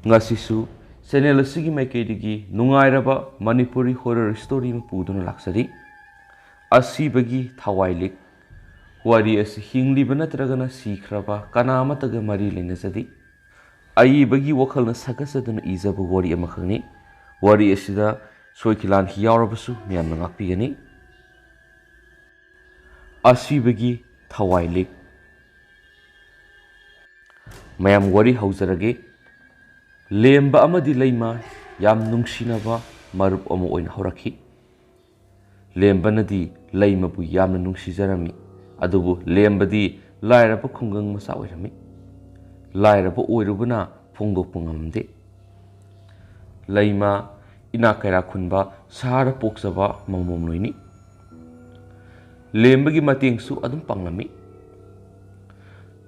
ngasisu channel asigi maikeidigi nungairaba Manipuri horror story ma puduna laksari asibagi thawailik wari asi hingliba natragana sikhraba kanamataga mari lenasadi aibagi wakhalna sagasaduna izaba wari amakhani wari asida soikilan hiyawrabasu miyamna ngakpigani asibagi thawailik mayam wari hauzarage lemba amadi leima yam nungsinaba marup ama oina horakhi lembanadi leima bu yamna nungsijarami adubu lembadi lairaba khungang masa oirami lairaba oirubuna phongdokpa ngamde leima ina kaira khunba sahara pokjaba mangmom loini lembagi matengsu adum panglami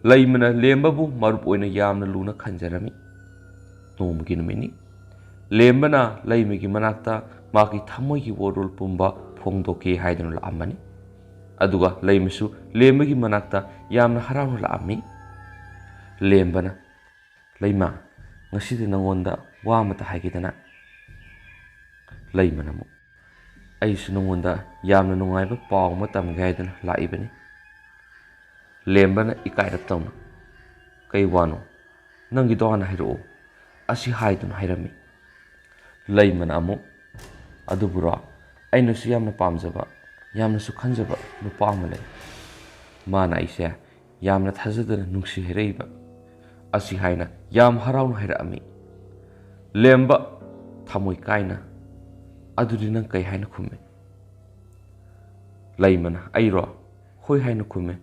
leimana lembabu marup oina yamna luna khanjarami nomagi numeni lembana leimagi manakta maki thamoigi worul pumba phongdoke haidun la amani aduga leimasu lembagi manakta yamna harawna la ami lembana leima ngasidi nangonda wa mata haigidana leimana mu aisu nangonda yamna nungaiba paw matam gaidana la ibani lembana ikairap tawna kai wano nangi dona hiro asi haidun hairami leimana amu adubura aina su yamna pamjaba yamna su khanjaba nupa ama lei mana aise yamna thajadana nungsi hereiba asi haina yam harauna hairami lemba thamoi kaina aduri nang kai haina khume leimana airo hoi haina khume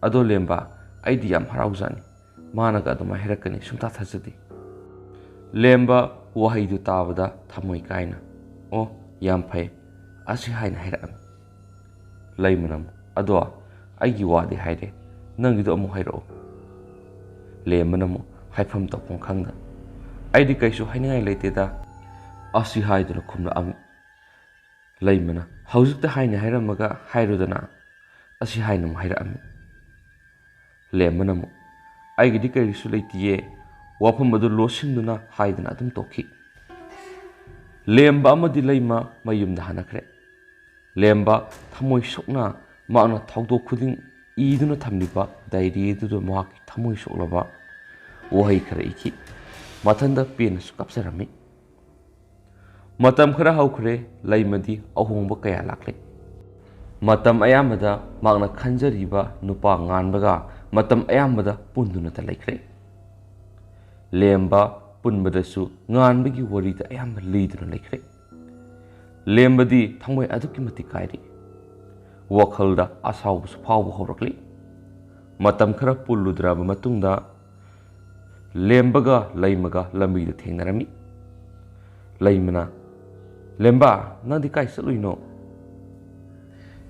ado lemba aidi yam haraujani mana ga aduma herakani sumta thajadi lemba wahaidu tabada thamoi kaina o yam phai asi haina hairami leimanam ado aigi wadi haire nangido amu hairo lemanamu haifam topong khangda aidi kaisu haingai leiteda asi haiduna khumna am leimana haujukta haina hairamaga hairudana asi hainam hairami lemanamu aigi di kaisu leitiye wafam adu losinduna haidana adum tokhi lemba amadi leima mayumda hanakre lemba thamoi sokna maana thawdo khuding iduna thamliba dairi du mahak thamoi soklaba wahai khara iki mathanda pen su kapsarami matam khara haukhre leimadi ahongba kaya lakle matam ayamada magna khanjariba nupa nganbaga matam ayamada punduna ta laikre lemba punbadasu nganbagi warida ayamba leiduna laikre lembadi thangmoi aduki mati kairi wakhalda asaw su phaw horakli matam khara pulludraba matungda lembaga leimaga lambi da thengnarami leimana lemba nandi kai saluino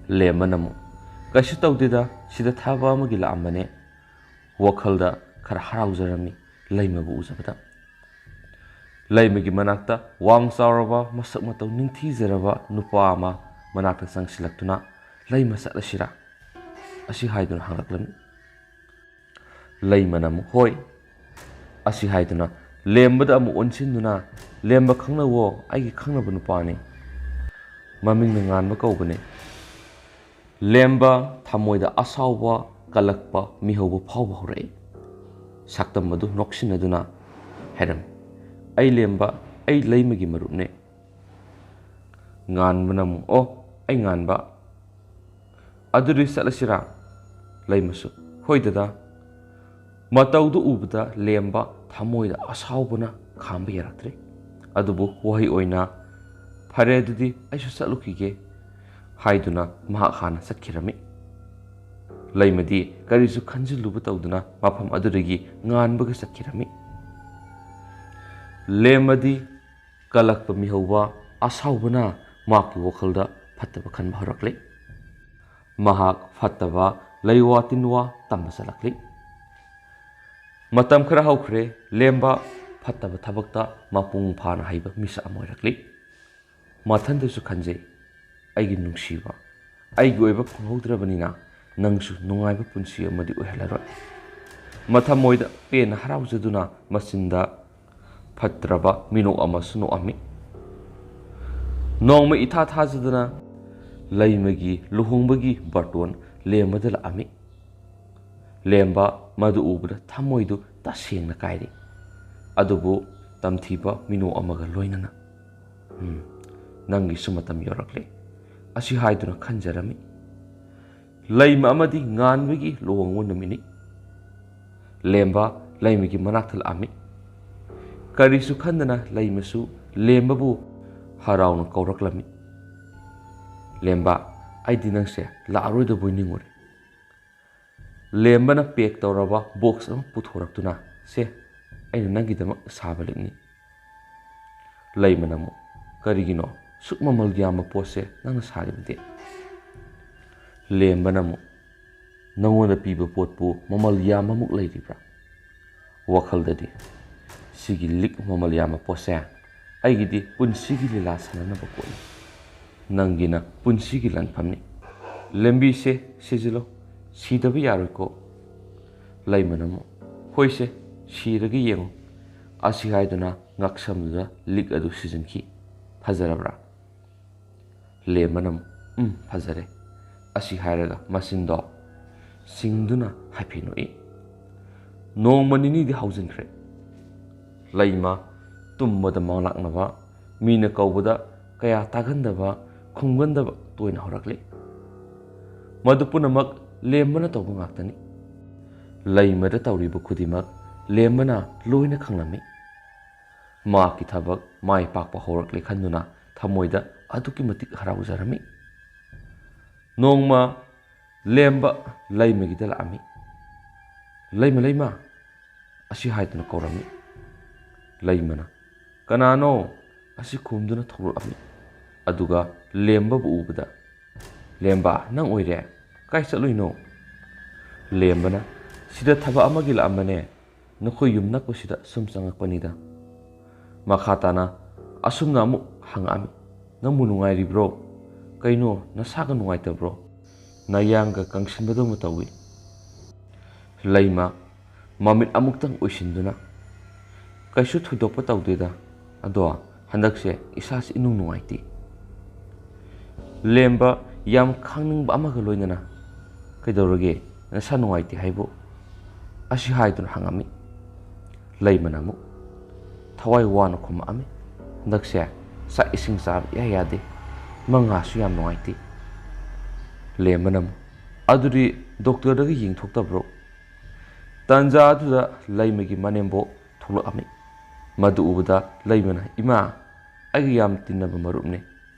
lemanamu kashi tawdeda sida thaba amagi la amane wakhalda khara haraujarami leimabu uzabada leimagi manakta wang sauraba masak matau ningthi jaraba nupa ama manakta sangsilaktuna leima salasira asi haiduna hangaklami leimanamu hoi asi haiduna lembada amu onsinduna lemba khangnawo aigi khangnaba nupani mamingna nganba kaubane lemba thamoida asawba kalakpa mihawba phawba horai saktam madu noksinaduna heram ai lemba ai leimagi marupne nganbanamu o ai nganba aduri salasira leimasu hoidada mataudu ubda lemba thamoida asawbana khamba yaraktre adubu wahi oina phare adudi aisu salukige haiduna maha khana sakhirami leimadi karisu khanjilubu tawduna mafam adurigi nganbaga sakhirami lemadi kalakpa mihawba asawbana maki wakhalda phattaba khanba horakle mahak phattaba leiwa tinwa tamba salakli matam khara haukhre lemba phattaba thabakta mapung phana haiba misa amoirakli mathandasu khanjei aigi nungsiba aigi oiba phonghodrabanina nangsu nungaiba punsi amadi ohelaroi mathamoida pen haraujaduna masinda ꯐꯠꯇ꯭ꯔꯕ ꯃꯤꯅꯣꯛ ꯑꯃꯁꯨ ꯅꯣꯛꯑꯝꯃꯤ꯫ ꯅꯣꯡꯃ ꯏꯊꯥ ꯊꯥꯖꯗꯅ ꯂꯩꯃꯒꯤ ꯂꯨꯍꯣꯡꯕꯒꯤ ꯕꯥꯔꯇꯣꯟ ꯂꯦꯝꯕꯗ ꯂꯥꯛꯑꯝꯃꯤ꯫ ꯂꯦꯝꯕ ꯃꯗꯨ ꯎꯕꯗ ꯊꯃꯣꯏꯗꯨ ꯇꯁꯦꯡꯅ ꯀꯥꯏꯔꯤ, ꯑꯗꯨꯕꯨ ꯇꯝꯊꯤꯕ ꯃꯤꯅꯣꯛ ꯑꯃꯒ ꯂꯣꯏꯅꯅ "ꯅꯪꯒꯤꯁꯨ ꯃꯇꯝ ꯌꯧꯔꯛꯂꯦ" ꯑꯁꯤ ꯍꯥꯏꯗꯨꯅ ꯈꯟꯖꯔꯝꯃꯤ꯫ ꯂꯩꯃ ꯑꯃꯗꯤ ꯉꯥꯟꯕꯒꯤ ꯂꯨꯍꯣꯡꯕ ꯅꯨꯃꯤꯠꯅꯤ꯫ ꯂꯦꯝꯕ ꯂꯩꯃꯒꯤ ꯃꯅꯥꯛꯇ ꯂꯥꯛꯑꯝꯃꯤ꯫ ꯀꯔꯤꯁꯨ ꯈꯟꯗꯅ ꯂꯩꯃꯁꯨ ꯂꯦꯝꯕꯕꯨ ꯍꯔꯥꯎꯅ ꯀꯧꯔꯛꯂꯝꯃꯤ꯫ "ꯂꯦꯝꯕ, ꯑꯩꯗꯤ ꯅꯪꯁꯦ ꯂꯥꯛꯑꯔꯣꯏꯗꯕꯣꯏ ꯅꯤꯡꯉꯨꯔꯦ"꯫ ꯂꯦꯝꯕꯅ ꯄꯦꯛ ꯇꯧꯔꯕ ꯕꯣꯛꯁ ꯑꯃ ꯄꯨꯊꯣꯔꯛꯇꯨꯅ "ꯁꯦ, ꯑꯩꯅ ꯅꯪꯒꯤꯗꯃꯛ ꯁꯥꯕ ꯂꯤꯛꯅꯤ"꯫ ꯂꯩꯃꯅ ꯑꯃꯨꯛ "ꯀꯔꯤꯒꯤꯅꯣ ꯁꯨꯛ ꯃꯃꯜ ꯌꯥꯝꯕ ꯄꯣꯠꯁꯦ ꯅꯪꯅ ꯁꯥꯔꯤꯕꯗꯤ"꯫ ꯂꯦꯝꯕꯅ ꯑꯃꯨꯛ "ꯅꯉꯣꯟꯗ ꯄꯤꯕ ꯄꯣꯠꯄꯨ ꯃꯃꯜ ꯌꯥꯝꯕꯃꯨꯛ ꯂꯩꯔꯤꯕ꯭ꯔꯥ? ꯋꯥꯈꯜꯗꯗꯤ ꯁꯤꯒꯤ ꯂꯤꯛ ꯃꯃꯜ ꯌꯥꯝꯕ ꯄꯣꯠꯁꯦ ꯑꯩꯒꯤꯗꯤ ꯄꯨꯟꯁꯤꯒꯤ ꯂꯤꯂꯥ ꯁꯥꯟꯅꯅꯕ ꯄꯣꯠꯅꯤ, ꯅꯪꯒꯤꯅ ꯄꯨꯟꯁꯤꯒꯤ ꯂꯟꯐꯝꯅꯤ꯫ ꯂꯦꯝꯕꯤꯁꯦ ꯁꯤꯖꯤꯜꯂꯣ, ꯁꯤꯗꯕ ꯌꯥꯔꯣꯏꯀꯣ"꯫ ꯂꯩꯃꯅ ꯑꯃꯨꯛ "ꯍꯣꯏꯁꯦ, ꯁꯤꯔꯒ ꯌꯦꯡꯉꯨ" ꯑꯁꯤ ꯍꯥꯏꯗꯨꯅ ꯉꯛꯁꯝꯗꯨꯗ ꯂꯤꯛ ꯑꯗꯨ ꯁꯤꯖꯤꯟꯈꯤ꯫ "ꯐꯖꯔꯕ꯭ꯔꯥ"? ꯂꯦꯝꯕꯅ ꯑꯃꯨꯛ "ꯐꯖꯔꯦ" ꯑꯁꯤ ꯍꯥꯏꯔꯒ ꯃꯆꯤꯟꯗꯣ ꯁꯤꯡꯗꯨꯅ ꯍꯥꯏꯐꯦꯠ ꯅꯣꯛꯏ꯫ ꯅꯣꯡꯃ ꯅꯤꯅꯤꯗꯤ ꯍꯧꯖꯤꯟꯈ꯭ꯔꯦ꯫ ꯂꯩꯃ ꯇꯨꯝꯕꯗ ꯃꯪꯂꯥꯛꯅꯕ, ꯃꯤꯅ ꯀꯧꯕꯗ ꯀꯌꯥ ꯇꯥꯒꯟꯗꯕ, ꯈꯨꯝꯒꯟꯗꯕ ꯇꯣꯏꯅ ꯍꯧꯔꯛꯂꯤ꯫ ꯃꯗꯨ ꯄꯨꯝꯅꯃꯛ ꯂꯦꯝꯕꯅ ꯇꯧꯕ ꯉꯥꯛꯇꯅꯤ꯫ ꯂꯩꯃꯗ ꯇꯧꯔꯤꯕ ꯈꯨꯗꯤꯡꯃꯛ ꯂꯦꯝꯕꯅ ꯂꯣꯏꯅ ꯈꯪꯂꯝꯃꯤ꯫ ꯃꯍꯥꯛꯀꯤ ꯊꯕꯛ ꯃꯥꯏ ꯄꯥꯛꯄ ꯍꯧꯔꯛꯂꯦ ꯈꯟꯗꯨꯅ ꯊꯃꯣꯏꯗ ꯑꯗꯨꯛꯀꯤ ꯃꯇꯤꯛ ꯍꯔꯥꯎꯖꯔꯝꯃꯤ꯫ ꯅꯣꯡꯃ ꯂꯦꯝꯕ ꯂꯩꯃꯒꯤꯗ ꯂꯥꯛꯑꯝꯃꯤ꯫ "ꯂꯩꯃ, ꯂꯩꯃ" ꯑꯁꯤ ꯍꯥꯏꯗꯨꯅ ꯀꯧꯔꯝꯃꯤ꯫ ꯂꯩꯃꯅ "ꯀꯅꯥꯅꯣ" ꯑꯁꯤ ꯈꯨꯝꯗꯨꯅ ꯊꯣꯛꯂꯛꯑꯝꯃꯤ꯫ ꯑꯗꯨꯒ ꯂꯦꯝꯕꯕꯨ ꯎꯕꯗ "ꯂꯦꯝꯕ, ꯅꯪ ꯑꯣꯏꯔꯦ, ꯀꯥꯏ ꯆꯠꯂꯨꯏꯅꯣ"꯫ ꯂꯦꯝꯕꯅ "ꯁꯤꯗ ꯊꯕꯛ ꯑꯃꯒꯤ ꯂꯥꯛꯑꯝꯕꯅꯦ, ꯅꯈꯣꯏ ꯌꯨꯝ ꯅꯛꯄꯁꯤꯗ ꯁꯨꯝ ꯆꯪꯉꯛꯄꯅꯤꯗ"꯫ ꯃꯈꯥ ꯇꯥꯅ ꯑꯁꯨꯝꯅ ꯑꯃꯨꯛ ꯍꯪꯉꯛꯑꯝꯃꯤ꯫ "ꯅꯪꯕꯨ ꯅꯨꯡꯉꯥꯏꯔꯤꯕ꯭ꯔꯣ? ꯀꯩꯅꯣ ꯅꯁꯥꯒ ꯅꯨꯡꯉꯥꯏꯇꯕ꯭ꯔꯣ? ꯅꯌꯥꯡꯒ ꯀꯪꯁꯤꯟꯕꯗꯧꯅ ꯇꯧꯏ"꯫ ꯂꯩꯃ ꯃꯃꯤꯠ ꯑꯃꯨꯛꯇꯪ ꯎꯏꯁꯤꯟꯗꯨꯅ "ꯀꯩꯁꯨ ꯊꯣꯏꯗꯣꯛꯄ ꯇꯧꯗꯦꯗ, ꯑꯗꯣ ꯍꯟꯗꯛꯁꯦ ꯏꯁꯥꯁꯦ ꯏꯅꯨꯡ ꯅꯨꯡꯉꯥꯏꯇꯦ"꯫ ꯂꯦꯝꯕ ꯌꯥꯝ ꯈꯪꯅꯤꯡꯕ ꯑꯃꯒ ꯂꯣꯏꯅꯅ "ꯀꯩꯗꯧꯔꯒꯦ, ꯅꯁꯥ ꯅꯨꯡꯉꯥꯏꯇꯦ ꯍꯥꯏꯕꯨ"? ꯑꯁꯤ ꯍꯥꯏꯗꯨꯅ ꯍꯪꯉꯝꯃꯤ꯫ ꯂꯩꯃꯅ ꯑꯃꯨꯛ ꯊꯋꯥꯏ ꯋꯥꯅ ꯈꯨꯝꯃꯛꯑꯝꯃꯤ꯫ "ꯍꯟꯗꯛꯁꯦ ꯆꯥꯛ ꯏꯁꯤꯡ ꯆꯥꯕ ꯏꯌꯥ ꯌꯥꯗꯦ, ꯃꯪꯉꯥꯁꯨ ꯌꯥꯝ ꯅꯨꯡꯉꯥꯏꯇꯦ"꯫ ꯂꯦꯝꯕꯅ ꯑꯃꯨꯛ "ꯑꯗꯨꯗꯤ ꯗꯣꯛꯇꯔꯗꯒ ꯌꯦꯡꯊꯣꯛꯇꯕ꯭ꯔꯣ"? ꯇꯥꯟꯖꯥ ꯑꯗꯨꯗ ꯂꯩꯃꯒꯤ ꯃꯅꯦꯝꯕꯣꯛ ꯊꯣꯛꯂꯛꯑꯝꯃꯤ꯫ ꯃꯗꯨ ꯎꯕꯗ ꯂꯩꯃꯅ "ꯏꯃꯥ, ꯑꯩꯒ ꯌꯥꯝ ꯇꯤꯟꯅꯕ ꯃꯔꯨꯞꯅꯦ,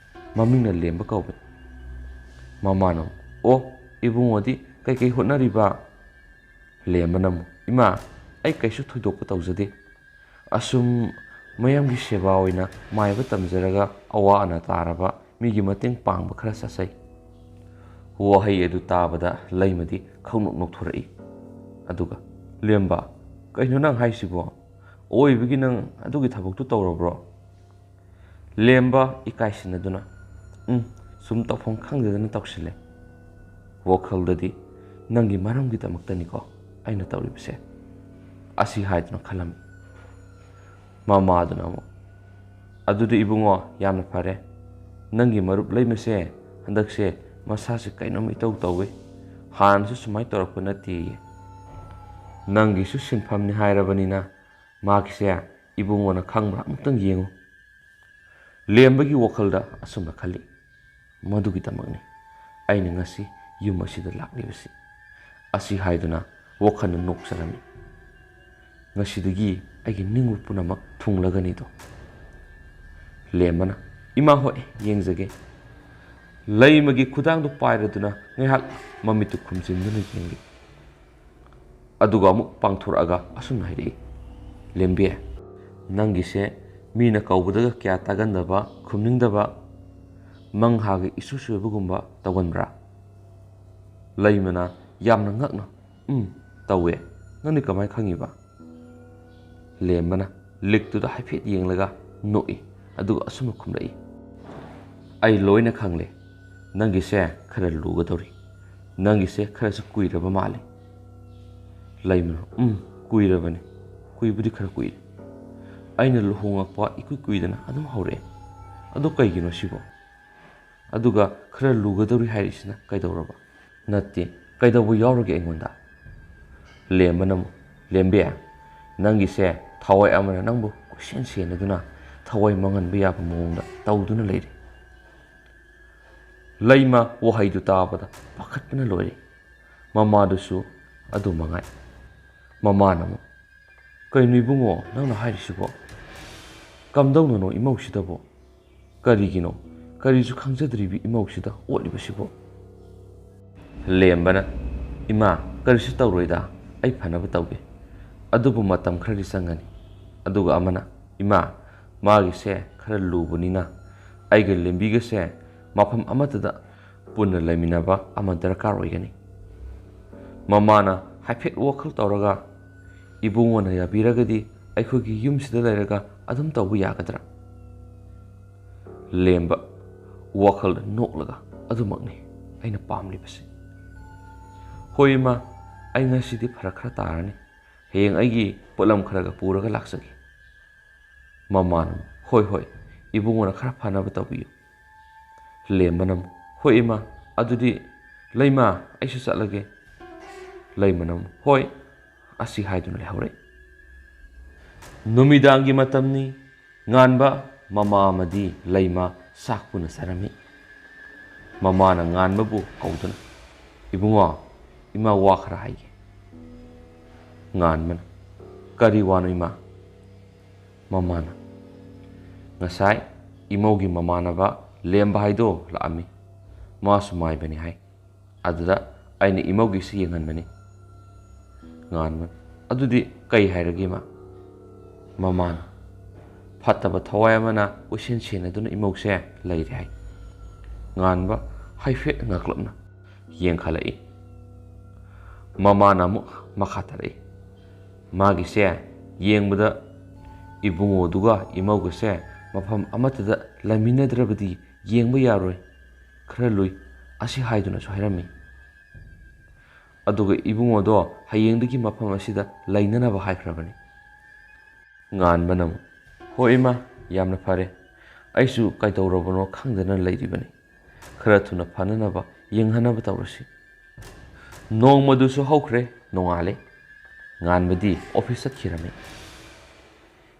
ꯃꯃꯤꯡꯅ ꯂꯦꯝꯕ ꯀꯧꯏ"꯫ ꯃꯃꯥꯅ ꯑꯃꯨꯛ "ꯑꯣ, ꯏꯕꯨꯡꯉꯣꯗꯤ ꯀꯩꯀꯩ ꯍꯣꯠꯅꯔꯤꯕ"? ꯂꯦꯝꯕꯅ ꯑꯃꯨꯛ "ꯏꯃꯥ, ꯑꯩ ꯀꯩꯁꯨ ꯊꯣꯏꯗꯣꯛꯄ ꯇꯧꯖꯗꯦ, ꯑꯁꯨꯝ ꯃꯌꯥꯝꯒꯤ ꯁꯦꯕꯥ ꯑꯣꯏꯅ ꯃꯥꯏꯕ ꯇꯝꯖꯔꯒ ꯑꯋꯥ ꯑꯅꯥ ꯇꯥꯔꯕ ꯃꯤꯒꯤ ꯃꯇꯦꯡ ꯄꯥꯡꯕ ꯈꯔ ꯆꯠꯆꯩ"꯫ ꯋꯥꯍꯩ ꯑꯗꯨ ꯇꯥꯕꯗ ꯂꯩꯃꯗꯤ ꯈꯪꯅꯣꯛ ꯅꯣꯛꯊꯣꯔꯛꯏ꯫ ꯑꯗꯨꯒ "ꯂꯦꯝꯕ, ꯀꯩꯅꯣ ꯅꯪ ꯍꯥꯏꯁꯤꯕꯣ? ꯑꯋꯣꯏꯕꯒꯤ ꯅꯪ ꯑꯗꯨꯒꯤ ꯊꯕꯛꯇꯨ ꯇꯧꯔꯕ꯭ꯔꯣ"? ꯂꯦꯝꯕ ꯏꯀꯥꯏꯁꯤꯟꯅꯗꯨꯅ "ꯁꯨꯝ ꯇꯧꯐꯝ ꯈꯪꯗꯗꯅ ꯇꯧꯁꯤꯜꯂꯦ, ꯋꯥꯈꯜꯗꯗꯤ ꯅꯪꯒꯤ ꯃꯔꯝꯒꯤꯗꯃꯛꯇꯅꯤꯀꯣ ꯑꯩꯅ ꯇꯧꯔꯤꯕꯁꯦ" ꯑꯁꯤ ꯍꯥꯏꯗꯨꯅ ꯈꯜꯂꯝꯃꯤ꯫ ꯃꯃꯥꯗꯨꯅ ꯑꯃꯨꯛ "ꯑꯗꯨꯗꯤ ꯏꯕꯨꯡꯉꯣ ꯌꯥꯝꯅ ꯐꯔꯦ, ꯅꯪꯒꯤ ꯃꯔꯨꯞ ꯂꯩꯃꯁꯦ ꯍꯟꯗꯛꯁꯦ ꯃꯁꯥꯁꯦ ꯀꯩꯅꯣꯝ ꯏꯇꯧ ꯇꯧꯏ, ꯍꯥꯟꯅꯁꯨ ꯁꯨꯃꯥꯏꯅ ꯇꯧꯔꯛꯄ ꯅꯠꯇꯦꯌꯦ. ꯅꯪꯒꯤꯁꯨ ꯁꯤꯟꯐꯝꯅꯤ ꯍꯥꯏꯔꯕꯅꯤꯅ ꯃꯥꯒꯤꯁꯦ ꯏꯕꯨꯡꯉꯣꯅ ꯈꯪꯕ꯭ꯔꯥ ꯑꯃꯨꯛꯇꯪ ꯌꯦꯡꯉꯨ"꯫ ꯂꯦꯝꯕꯒꯤ ꯋꯥꯈꯜꯗ ꯑꯁꯨꯝꯅ ꯈꯜꯂꯤ, "ꯃꯗꯨꯒꯤꯗꯃꯛꯅꯤ ꯑꯩꯅ ꯉꯁꯤ ꯌꯨꯝ ꯑꯁꯤꯗ ꯂꯥꯛꯂꯤꯕꯁꯤ" ꯑꯁꯤ ꯍꯥꯏꯗꯨꯅ ꯋꯥꯈꯜꯅ ꯅꯣꯛꯆꯔꯝꯃꯤ꯫ "ꯉꯁꯤꯗꯒꯤ ꯑꯩꯒꯤ ꯅꯤꯡꯕ ꯄꯨꯝꯅꯃꯛ ꯊꯨꯡꯂꯒꯅꯤꯗꯣ"꯫ ꯂꯦꯝꯕꯅ "ꯏꯃꯥ, ꯍꯣꯏ, ꯌꯦꯡꯖꯒꯦ"꯫ ꯂꯩꯃꯒꯤ ꯈꯨꯗꯥꯡꯗꯨ ꯄꯥꯏꯔꯗꯨꯅ ꯉꯥꯏꯍꯥꯛ ꯃꯃꯤꯠꯇꯨ ꯈꯨꯝꯖꯤꯟꯗꯨꯅ ꯌꯦꯡꯂꯤ꯫ ꯑꯗꯨꯒ ꯑꯃꯨꯛ ꯄꯥꯡꯊꯣꯔꯛꯑꯒ ꯑꯁꯨꯝꯅ ꯍꯥꯏꯔꯛꯏ, "ꯂꯦꯝꯕꯤ, ꯅꯪꯒꯤꯁꯦ ꯃꯤꯅ ꯀꯧꯕꯗꯒ ꯀꯌꯥ ꯇꯥꯒꯟꯗꯕ, ꯈꯨꯝꯅꯤꯡꯗꯕ, ꯃꯪꯍꯥꯒ ꯏꯁꯨ ꯁꯣꯏꯕꯒꯨꯝꯕ ꯇꯧꯒꯟꯕ꯭ꯔꯥ"? ꯂꯩꯃꯅ ꯌꯥꯝꯅ ꯉꯛꯅ "ꯇꯧꯋꯦ, ꯅꯪꯗꯤ ꯀꯃꯥꯏꯅ ꯈꯪꯉꯤꯕ"? ꯂꯦꯝꯕꯅ ꯂꯤꯛꯇꯨꯗ ꯍꯥꯏꯐꯦꯠ ꯌꯦꯡꯂꯒ ꯅꯣꯛꯏ, ꯑꯗꯨꯒ ꯑꯁꯨꯝꯅ ꯈꯨꯝꯂꯛꯏ, "ꯑꯩ ꯂꯣꯏꯅ ꯈꯪꯂꯦ, ꯅꯪꯒꯤꯁꯦ ꯈꯔ ꯂꯨꯒꯗꯧꯔꯤ, ꯅꯪꯒꯤꯁꯦ ꯈꯔꯁꯨ ꯀꯨꯏꯔꯕ ꯃꯥꯜꯂꯤ"꯫ ꯂꯩꯃꯅ "ꯀꯨꯏꯔꯕꯅꯤ, ꯀꯨꯏꯕꯨꯗꯤ ꯈꯔ ꯀꯨꯏꯔꯦ. ꯑꯩꯅ ꯂꯨꯍꯣꯡꯉꯛꯄ ꯏꯀꯨꯏ ꯀꯨꯏꯗꯅ ꯑꯗꯨꯝ ꯍꯧꯔꯛꯑꯦ꯫ ꯑꯗꯨ ꯀꯩꯒꯤꯅꯣ ꯁꯤꯕꯣ? ꯑꯗꯨꯒ ꯈꯔ ꯂꯨꯒꯗꯧꯔꯤ ꯍꯥꯏꯔꯤꯁꯤꯅ ꯀꯩꯗꯧꯔꯕ? ꯅꯠꯇꯦ, ꯀꯩꯗꯧꯕ ꯌꯥꯎꯔꯒꯦ ꯑꯩꯉꯣꯟꯗ? ꯂꯦꯝꯕꯅ ꯑꯃꯨꯛ, ꯂꯦꯝꯕꯤ, ꯅꯪꯒꯤꯁꯦ ꯊꯋꯥꯏ ꯑꯃꯅ ꯅꯪꯕꯨ ꯀꯣꯏꯁꯦꯟ ꯁꯦꯟꯅꯗꯨꯅ ꯊꯋꯥꯏ ꯃꯥꯡꯍꯟꯕ ꯌꯥꯕ ꯃꯑꯣꯡꯗ ꯇꯧꯗꯨꯅ ꯂꯩꯔꯤ꯫ ꯂꯩꯃ ꯋꯥꯍꯩꯗꯨ ꯇꯥꯕꯗ ꯄꯥꯈꯠꯄꯅ ꯂꯣꯏꯔꯦ꯫ ꯃꯃꯥꯗꯨꯁꯨ ꯑꯗꯨ ꯃꯉꯥꯏ꯫ ꯃꯃꯥꯅ ꯑꯃꯨꯛ, ꯀꯩꯅꯣ ꯏꯕꯨꯡꯉꯣ ꯅꯪꯅ ꯍꯥꯏꯔꯤꯁꯤꯕꯣ? ꯀꯝꯗꯧꯅꯅꯣ ꯏꯃꯧꯁꯤꯗꯕꯣ? ꯀꯔꯤꯒꯤꯅꯣ ꯀꯔꯤꯁꯨ ꯈꯪꯖꯗ꯭ꯔꯤꯕꯤ ꯏꯃꯧꯁꯤꯗ ꯑꯣꯠꯂꯤꯕꯁꯤꯕꯣ? ꯂꯦꯝꯕꯅ, ꯏꯃꯥ ꯀꯔꯤꯁꯨ ꯇꯧꯔꯣꯏꯗ, ꯑꯩ ꯐꯅꯕ ꯇꯧꯒꯦ꯫ ꯑꯗꯨꯕꯨ ꯃꯇꯝ ꯈꯔꯗꯤ ꯆꯪꯒꯅꯤ꯫ ꯑꯗꯨꯒ ꯑꯃꯅ, ꯏꯃꯥ ꯃꯥꯒꯤꯁꯦ ꯈꯔ ꯂꯨꯕꯅꯤꯅ ꯑꯩꯒ ꯂꯦꯝꯕꯤꯒꯁꯦ ꯃꯐꯝ ꯑꯃꯠꯇꯗ ꯄꯨꯟꯅ ꯂꯩꯃꯤꯟꯅꯕ ꯑꯃ ꯗꯔꯀꯥꯔ ꯑꯣꯏꯒꯅꯤ꯫ ꯃꯃꯥꯅ ꯍꯥꯏꯐꯦꯠ ꯋꯥꯈꯜ ꯇꯧꯔꯒ, ꯏꯕꯨꯡꯉꯣꯅ ꯌꯥꯕꯤꯔꯒꯗꯤ ꯑꯩꯈꯣꯏꯒꯤ ꯌꯨꯝꯁꯤꯗ ꯂꯩꯔꯒ ꯑꯗꯨꯝ ꯇꯧꯕ ꯌꯥꯒꯗ꯭ꯔꯥ? ꯂꯦꯝꯕ ꯋꯥꯈꯜꯗ ꯅꯣꯛꯂꯒ, ꯑꯗꯨꯃꯛꯅꯤ ꯑꯩꯅ ꯄꯥꯝꯂꯤꯕꯁꯤ꯫ ꯍꯣꯏ ꯏꯃꯥ, ꯑꯩ ꯉꯁꯤꯗꯤ ꯐꯔꯛ ꯈꯔ ꯇꯥꯔꯅꯤ꯫ ꯍꯌꯦꯡ ꯑꯩꯒꯤ ꯄꯣꯠꯂꯝ ꯈꯔꯒ ꯄꯨꯔꯒ ꯂꯥꯛꯆꯒꯦ꯫ ꯃꯃꯥꯅ, ꯍꯣꯏ ꯍꯣꯏ, ꯏꯕꯨꯡꯉꯣꯅ ꯈꯔ ꯐꯅꯕ ꯇꯧꯕꯤꯌꯨ꯫ ꯂꯦꯝꯕꯅ, ꯍꯣꯏ ꯏꯃꯥ, ꯑꯗꯨꯗꯤ ꯂꯩꯃ ꯑꯩꯁꯨ ꯆꯠꯂꯒꯦ꯫ ꯂꯩꯃꯅ, ꯍꯣꯏ, ꯑꯁꯤ ꯍꯥꯏꯗꯨꯅ ꯂꯩꯍꯧꯔꯦ꯫ ꯅꯨꯃꯤꯗꯥꯡꯒꯤ ꯃꯇꯝꯅꯤ꯫ ꯉꯥꯟꯕ, ꯃꯃꯥ ꯑꯃꯗꯤ ꯂꯩꯃ ꯆꯥꯛ ꯄꯨꯟꯅ ꯆꯥꯔꯝꯃꯤ꯫ ꯃꯃꯥꯅ ꯉꯥꯟꯕꯕꯨ ꯀꯧꯗꯨꯅ, ꯏꯕꯨꯡꯉꯣ, ꯏꯃꯥ ꯋꯥ ꯈꯔ ꯍꯥꯏꯒꯦ꯫ ꯉꯥꯟꯕꯅ, ꯀꯔꯤ ꯋꯥꯅꯣ ꯏꯃꯥ? ꯃꯃꯥꯅ, ꯉꯁꯥꯏ ꯏꯃꯧꯒꯤ ꯃꯃꯥꯟꯅꯕ ꯂꯦꯝꯕ ꯍꯥꯏꯗꯣ ꯂꯥꯛꯑꯝꯃꯤ꯫ ꯃꯥꯁꯨ ꯃꯥꯏꯕꯅꯤ ꯍꯥꯏ꯫ ꯑꯗꯨꯗ ꯑꯩꯅ ꯏꯃꯧꯒꯤꯁꯤ ꯌꯦꯡꯍꯟꯕꯅꯤ꯫ ꯉꯥꯟꯕꯅ, ꯑꯗꯨꯗꯤ ꯀꯩ ꯍꯥꯏꯔꯒꯦ ꯏꯃꯥ? ꯃꯃꯥꯅ, ꯐꯠꯇꯕ ꯊꯋꯥꯏ ꯑꯃꯅ ꯀꯣꯏꯁꯦꯟ ꯁꯦꯟꯅꯗꯨꯅ ꯏꯃꯧꯁꯦ ꯂꯩꯔꯦ ꯍꯥꯏ꯫ ꯉꯥꯟꯕ ꯍꯥꯏꯐꯦꯠ ꯉꯛꯂꯞꯅ ꯌꯦꯡꯈꯠꯂꯛꯏ꯫ ꯃꯃꯥꯅ ꯑꯃꯨꯛ ꯃꯈꯥ ꯇꯥꯔꯛꯏ, ꯃꯥꯒꯤꯁꯦ ꯌꯦꯡꯕꯗ ꯏꯕꯨꯡꯉꯣꯗꯨꯒ ꯏꯃꯧꯒꯁꯦ ꯃꯐꯝ ꯑꯃꯠꯇꯗ ꯂꯩꯃꯤꯟꯅꯗ꯭ꯔꯕꯗꯤ ꯌꯦꯡꯕ ꯌꯥꯔꯣꯏ, ꯈꯔ ꯂꯨꯏ, ꯑꯁꯤ ꯍꯥꯏꯗꯨꯅꯁꯨ ꯍꯥꯏꯔꯝꯃꯤ꯫ ꯑꯗꯨꯒ ꯏꯕꯨꯡꯉꯣꯗꯣ ꯍꯌꯦꯡꯗꯒꯤ ꯃꯐꯝ ꯑꯁꯤꯗ ꯂꯩꯅꯅꯕ ꯍꯥꯏꯈ꯭ꯔꯕꯅꯤ꯫ ꯉꯥꯟꯕꯅ ꯑꯃꯨꯛ, ꯍꯣꯏ ꯏꯃꯥ, ꯌꯥꯝꯅ ꯐꯔꯦ꯫ ꯑꯩꯁꯨ ꯀꯩꯗꯧꯔꯕꯅꯣ ꯈꯪꯗꯅ ꯂꯩꯔꯤꯕꯅꯤ꯫ ꯈꯔ ꯊꯨꯅ ꯐꯅꯅꯕ ꯌꯦꯡꯍꯟꯅꯕ ꯇꯧꯔꯁꯤ꯫ ꯅꯣꯡꯃꯗꯨꯁꯨ ꯍꯧꯈ꯭ꯔꯦ, ꯅꯣꯡꯉꯥꯜꯂꯦ꯫ ꯉꯥꯟꯕꯗꯤ ꯑꯣꯐꯤꯁ ꯆꯠꯈꯤꯔꯝꯃꯤ꯫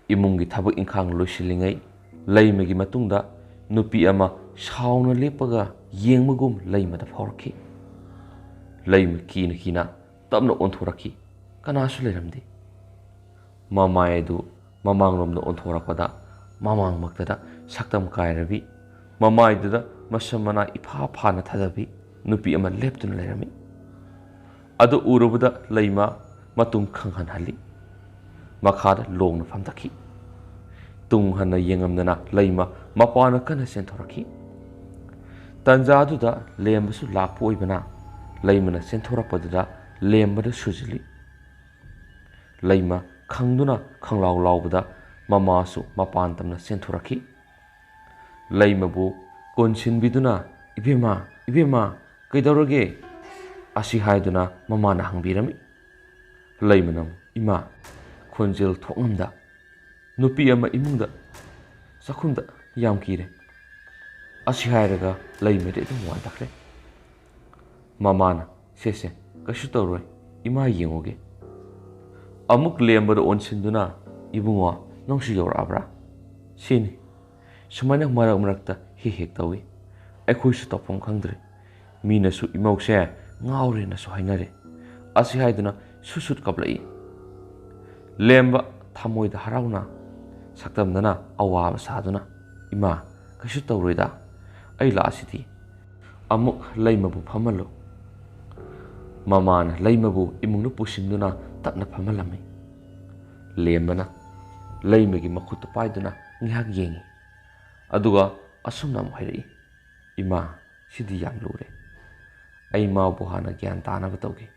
ꯏꯃꯨꯡꯒꯤ ꯊꯕꯛ ꯏꯪꯈꯥꯡ ꯂꯣꯏꯁꯤꯜꯂꯤꯉꯩ ꯂꯩꯃꯒꯤ ꯃꯇꯨꯡꯗ ꯅꯨꯄꯤ ꯑꯃ ꯁꯥꯎꯅ ꯂꯦꯞꯄꯒ ꯌꯦꯡꯕꯒꯨꯝ ꯂꯩꯃꯗ ꯐꯥꯎꯔꯛꯈꯤ꯫ ꯂꯩꯃ ꯀꯤꯅ ꯀꯤꯅ ꯇꯞꯅ ꯑꯣꯟꯊꯣꯔꯛꯈꯤ꯫ ꯀꯅꯥꯁꯨ ꯂꯩꯔꯝꯗꯦ꯫ ꯃꯃꯥꯏ ꯑꯗꯨ ꯃꯃꯥꯡꯂꯣꯝꯗ ꯑꯣꯟꯊꯣꯔꯛꯄꯗ ꯃꯃꯥꯡꯃꯛꯇꯗ ꯁꯛꯇꯝ ꯀꯥꯏꯔꯕꯤ, ꯃꯃꯥꯏꯗꯨꯗ ꯃꯁꯝ ꯃꯅꯥ ꯏꯐꯥ ꯐꯥꯅ ꯊꯥꯗꯕꯤ ꯅꯨꯄꯤ ꯑꯃ ꯂꯦꯞꯇꯨꯅ ꯂꯩꯔꯝꯃꯤ꯫ ꯑꯗꯨ ꯎꯔꯨꯕꯗ ꯂꯩꯃ ꯃꯇꯨꯡ ꯈꯪꯍꯟꯍꯜꯂꯤ꯫ ꯃꯈꯥꯗ ꯂꯣꯡꯅ ꯐꯝꯊꯈꯤ꯫ ꯇꯨꯡ ꯍꯟꯅ ꯌꯦꯡꯉꯝꯗꯅ ꯂꯩꯃ ꯃꯄꯥꯟꯗ ꯀꯟꯅ ꯆꯦꯟꯊꯣꯔꯛꯈꯤ꯫ ꯇꯟꯖꯥꯗꯨꯗ ꯂꯦꯝꯕꯁꯨ ꯂꯥꯛꯄ ꯑꯣꯏꯕꯅ ꯂꯩꯃꯅ ꯆꯦꯟꯊꯣꯔꯛꯄꯗꯨꯗ ꯂꯦꯝꯕꯗ ꯁꯨꯖꯤꯜꯂꯤ꯫ ꯂꯩꯃ ꯈꯪꯗꯨꯅ ꯈꯪꯂꯥꯎ ꯂꯥꯎꯕꯗ ꯃꯃꯥꯁꯨ ꯃꯄꯥꯟ ꯇꯝꯅ ꯆꯦꯟꯊꯣꯔꯛꯈꯤ꯫ ꯂꯩꯃꯕꯨ ꯀꯣꯟꯁꯤꯟꯕꯤꯗꯨꯅ, ꯏꯕꯦꯝꯃ, ꯏꯕꯦꯝꯃ, ꯀꯩꯗꯧꯔꯒꯦ? ꯑꯁꯤ ꯍꯥꯏꯗꯨꯅ ꯃꯃꯥꯅ ꯍꯪꯕꯤꯔꯝꯃꯤ꯫ ꯂꯩꯃꯅ, ꯏꯃꯥ, ꯈꯣꯟꯖꯦꯜ ꯊꯣꯛꯉꯝꯗ ꯅꯨꯄꯤ ꯑꯃ ꯏꯃꯨꯡꯗ ꯆꯥꯛꯈꯨꯝꯗ ꯌꯥꯝ ꯀꯤꯔꯦ꯫ ꯑꯁꯤ ꯍꯥꯏꯔꯒ ꯂꯩꯃꯗꯤ ꯑꯗꯨꯝ ꯋꯥꯟꯊꯈ꯭ꯔꯦ꯫ ꯃꯃꯥꯅ, ꯁꯦ ꯀꯩꯁꯨ ꯇꯧꯔꯣꯏ, ꯏꯃꯥ ꯌꯦꯡꯉꯨꯒꯦ꯫ ꯑꯃꯨꯛ ꯂꯦꯝꯕꯗ ꯑꯣꯟꯁꯤꯟꯗꯨꯅ, ꯏꯕꯨꯡꯉꯣ, ꯅꯪꯁꯨ ꯌꯧꯔꯛꯑꯕ꯭ꯔꯥ? ꯁꯤꯅꯤ, ꯁꯨꯃꯥꯏꯅ ꯃꯔꯛ ꯃꯔꯛꯇ ꯍꯦꯛ ꯍꯦꯛ ꯇꯧꯏ꯫ ꯑꯩꯈꯣꯏꯁꯨ ꯇꯧꯐꯝ ꯈꯪꯗ꯭ꯔꯦ꯫ ꯃꯤꯅꯁꯨ ꯏꯃꯧꯁꯦ ꯉꯥꯎꯔꯦꯅꯁꯨ ꯍꯥꯏꯅꯔꯦ꯫ ꯑꯁꯤ ꯍꯥꯏꯗꯨꯅ ꯁꯨꯠ ꯁꯨꯠ ꯀꯞꯂꯛꯏ꯫ ꯂꯦꯝꯕ ꯊꯃꯣꯏꯗ ꯍꯔꯥꯎꯅ ꯁꯛꯇꯝꯗꯅ ꯑꯋꯥꯕ ꯁꯥꯗꯨꯅ, ꯏꯃꯥ, ꯀꯩꯁꯨ ꯇꯧꯔꯣꯏꯗ, ꯑꯩ ꯂꯥꯛꯑꯁꯤꯗꯤ꯫ ꯑꯃꯨꯛ ꯂꯩꯃꯕꯨ ꯐꯝꯍꯜꯂꯨ꯫ ꯃꯃꯥꯅ ꯂꯩꯃꯕꯨ ꯏꯃꯨꯡꯗ ꯄꯨꯁꯤꯟꯗꯨꯅ ꯇꯞꯅ ꯐꯝꯍꯜꯂꯝꯃꯤ꯫ ꯂꯦꯝꯕꯅ ꯂꯩꯃꯒꯤ ꯃꯈꯨꯠꯇꯨ ꯄꯥꯏꯗꯨꯅ ꯉꯥꯏꯍꯥꯛ ꯌꯦꯡꯉꯤ꯫ ꯑꯗꯨꯒ ꯑꯁꯨꯝꯅ ꯑꯃꯨꯛ ꯍꯥꯏꯔꯛꯏ, ꯏꯃꯥ, ꯁꯤꯗꯤ ꯌꯥꯝ ꯂꯨꯔꯦ꯫ ꯑꯩ ꯃꯥꯕꯨ ꯍꯥꯟꯅ ꯒ꯭ꯌꯥꯟ ꯇꯥꯅꯕ ꯇꯧꯒꯦ꯫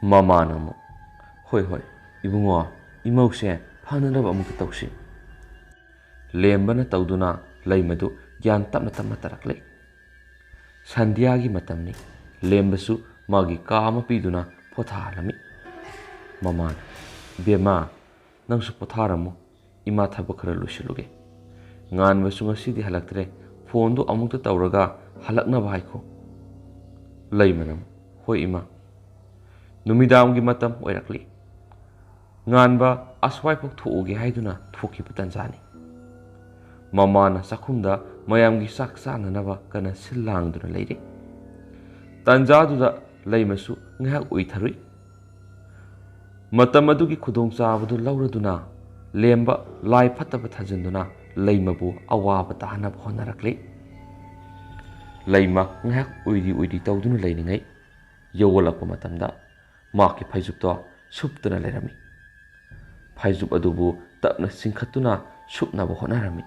ꯃꯃꯥꯅ ꯑꯃꯨꯛ, ꯍꯣꯏ ꯍꯣꯏ, ꯏꯕꯨꯡꯉꯣ, ꯏꯃꯧꯁꯦ ꯐꯅꯅꯕ ꯑꯃꯨꯛꯇ ꯇꯧꯁꯤ꯫ ꯂꯦꯝꯕꯅ ꯇꯧꯗꯨꯅ ꯂꯩꯃꯗꯨ ꯒ꯭ꯌꯥꯟ ꯇꯞꯅ ꯇꯞꯅ ꯇꯥꯔꯛꯂꯦ꯫ ꯁꯟꯙ꯭ꯌꯥꯒꯤ ꯃꯇꯝꯅꯤ꯫ ꯂꯦꯝꯕꯁꯨ ꯃꯥꯒꯤ ꯀꯥ ꯑꯃ ꯄꯤꯗꯨꯅ ꯄꯣꯊꯥꯍꯜꯂꯝꯃꯤ꯫ ꯃꯃꯥꯅ, ꯏꯕꯦꯝꯃ, ꯅꯪꯁꯨ ꯄꯣꯊꯥꯔꯝꯃꯨ, ima thaba khara lusiluge ngan ba sunga sidi halaktre phone do amukta tawraga halakna bhai ko lay manam hoi ima numidam gi matam oirakli ngan ba aswai phok thuuge haiduna thoki putan jani mamana sakhumda mayam gi sak sananaba kana silang duna leire tanja duda leimasu ngahak uitharui matam adugi khudong chabadu lauraduna lemba lai phataba thajinduna leimabu awaba tahana honarakli leima ngahak uidi tawduna leiningai yowalakpa matamda maki phaijub to suptuna lerami phaijub adubu tapna singkhatuna supnaba honarami